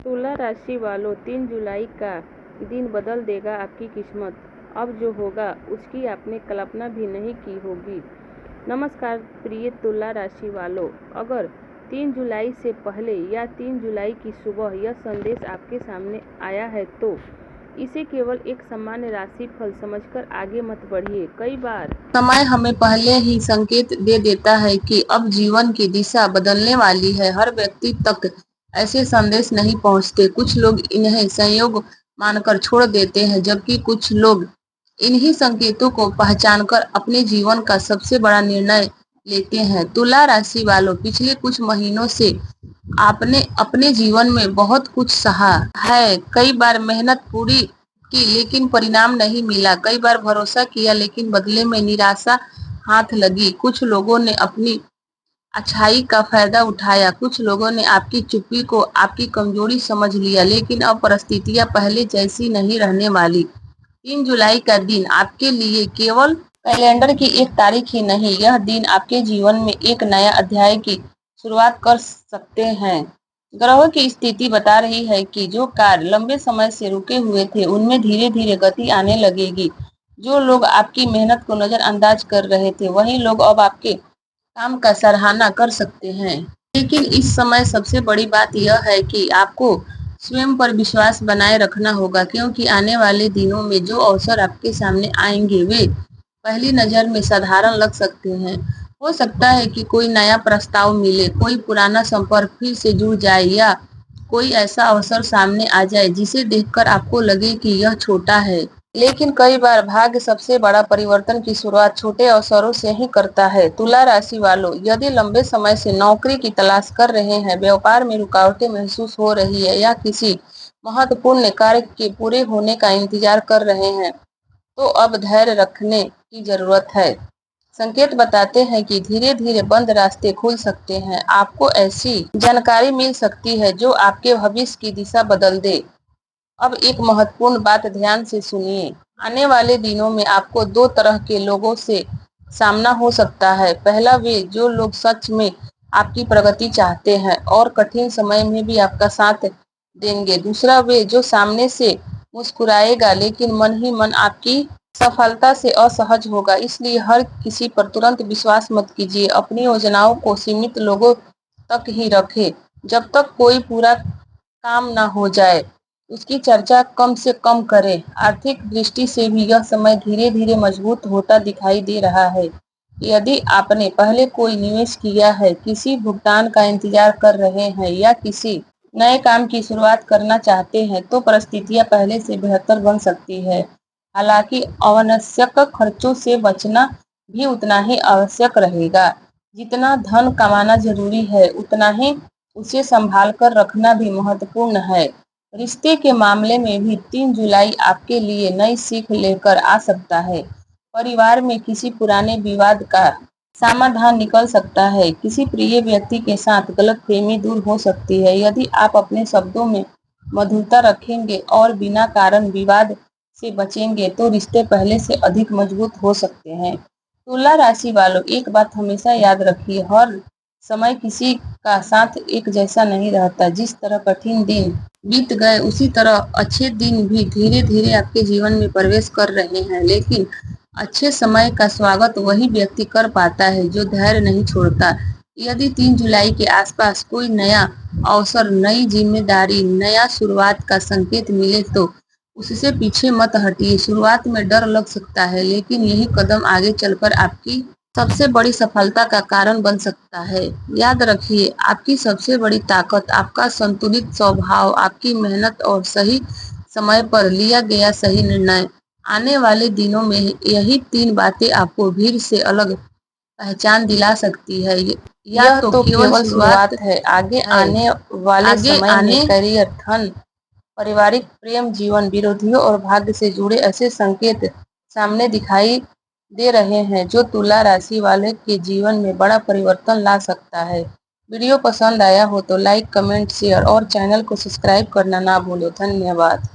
तुला राशि वालों, 3 जुलाई का दिन बदल देगा आपकी किस्मत। अब जो होगा उसकी आपने कल्पना भी नहीं की होगी। नमस्कार प्रिय तुला राशि वालों, अगर 3 जुलाई से पहले या 3 जुलाई की सुबह यह संदेश आपके सामने आया है तो इसे केवल एक सामान्य राशि फल समझकर आगे मत बढ़िए। कई बार समय हमें पहले ही संकेत दे देता है कि अब जीवन की दिशा बदलने वाली है। हर व्यक्ति तक ऐसे संदेश नहीं पहुंचते। कुछ लोग इन्हें संयोग मानकर छोड़ देते हैं, जबकि कुछ लोग इन्हीं संकेतों को पहचानकर अपने जीवन का सबसे बड़ा निर्णय लेते हैं। तुला राशि वालों, पिछले कुछ महीनों से आपने अपने जीवन में बहुत कुछ सहा है। कई बार मेहनत पूरी की लेकिन परिणाम नहीं मिला। कई बार भरोसा किया लेकिन बदले में निराशा हाथ लगी। कुछ लोगों ने अपनी अच्छाई का फायदा उठाया, कुछ लोगों ने आपकी चुप्पी को आपकी कमजोरी समझ लिया। लेकिन अब परिस्थितियां पहले जैसी नहीं रहने वाली। 3 जुलाई का दिन आपके लिए केवल कैलेंडर की एक तारीख ही नहीं, यह दिन आपके जीवन में एक नया अध्याय की शुरुआत कर सकते हैं। ग्रहों की स्थिति बता रही है कि जो कार्य लंबे समय से रुके हुए थे उनमें धीरे धीरे गति आने लगेगी। जो लोग आपकी मेहनत को नजरअंदाज कर रहे थे, वही लोग अब आपके काम का सराहना कर सकते हैं। लेकिन इस समय सबसे बड़ी बात यह है कि आपको स्वयं पर विश्वास बनाए रखना होगा, क्योंकि आने वाले दिनों में जो अवसर आपके सामने आएंगे वे पहली नजर में साधारण लग सकते हैं। हो सकता है कि कोई नया प्रस्ताव मिले, कोई पुराना संपर्क फिर से जुड़ जाए या कोई ऐसा अवसर सामने आ जाए जिसे देखकर आपको लगे कि यह छोटा है। लेकिन कई बार भाग्य सबसे बड़ा परिवर्तन की शुरुआत छोटे अवसरों से ही करता है। तुला राशि वालों, यदि लंबे समय से नौकरी की तलाश कर रहे हैं, व्यापार में रुकावटें महसूस हो रही है या किसी महत्वपूर्ण कार्य के पूरे होने का इंतजार कर रहे हैं, तो अब धैर्य रखने की जरूरत है। संकेत बताते हैं कि धीरे धीरे बंद रास्ते खुल सकते हैं। आपको ऐसी जानकारी मिल सकती है जो आपके भविष्य की दिशा बदल दे। अब एक महत्वपूर्ण बात ध्यान से सुनिए। आने वाले दिनों में आपको दो तरह के लोगों से सामना हो सकता है। पहला, वे जो लोग सच में आपकी प्रगति चाहते हैं और कठिन समय में भी आपका साथ देंगे। दूसरा, वे जो सामने से मुस्कुराएगा लेकिन मन ही मन आपकी सफलता से असहज होगा। इसलिए हर किसी पर तुरंत विश्वास मत कीजिए। अपनी योजनाओं को सीमित लोगों तक ही रखें। जब तक कोई पूरा काम ना हो जाए उसकी चर्चा कम से कम करें। आर्थिक दृष्टि से भी यह समय धीरे धीरे मजबूत होता दिखाई दे रहा है। यदि आपने पहले कोई निवेश किया है, किसी भुगतान का इंतजार कर रहे हैं या किसी नए काम की शुरुआत करना चाहते हैं, तो परिस्थितियां पहले से बेहतर बन सकती है। हालांकि अनावश्यक खर्चों से बचना भी उतना ही आवश्यक रहेगा। जितना धन कमाना जरूरी है, उतना ही उसे संभाल कर रखना भी महत्वपूर्ण है। रिश्ते के मामले में भी 3 जुलाई आपके लिए नई सीख लेकर आ सकता है। परिवार में किसी पुराने विवाद का समाधान निकल सकता है। किसी प्रिय व्यक्ति के साथ गलतफहमी दूर हो सकती है। यदि आप अपने शब्दों में मधुरता रखेंगे और बिना कारण विवाद से बचेंगे तो रिश्ते पहले से अधिक मजबूत हो सकते हैं। तुला राशि वालों, एक बात हमेशा याद रखिए, हर समय किसी का साथ एक जैसा नहीं रहता। जिस तरह कठिन दिन बीत गए उसी तरह अच्छे दिन भी धीरे धीरे आपके जीवन में प्रवेश कर रहे हैं। लेकिन अच्छे समय का स्वागत वही व्यक्ति कर पाता है जो धैर्य नहीं छोड़ता। यदि 3 जुलाई के आसपास कोई नया अवसर, नई जिम्मेदारी, नया शुरुआत का संकेत मिले तो उससे पीछे मत हटिए। शुरुआत में डर लग सकता है, लेकिन यही कदम आगे चलकर आपकी सबसे बड़ी सफलता का कारण बन सकता है। याद रखिए, आपकी सबसे बड़ी ताकत आपका संतुलित स्वभाव, आपकी मेहनत और सही समय पर लिया गया सही निर्णय। आने वाले दिनों में यही 3 बातें आपको भीड़ से अलग पहचान दिला सकती है। यह तो केवल शुरुआत है। आगे आने वाले समय में करियर, धन, पारिवारिक प्रेम, जीवन, विरोधियों और भाग्य से जुड़े ऐसे संकेत सामने दिखाई दे रहे हैं जो तुला राशि वाले के जीवन में बड़ा परिवर्तन ला सकता है। वीडियो पसंद आया हो तो लाइक, कमेंट, शेयर और चैनल को सब्सक्राइब करना ना भूलो। धन्यवाद।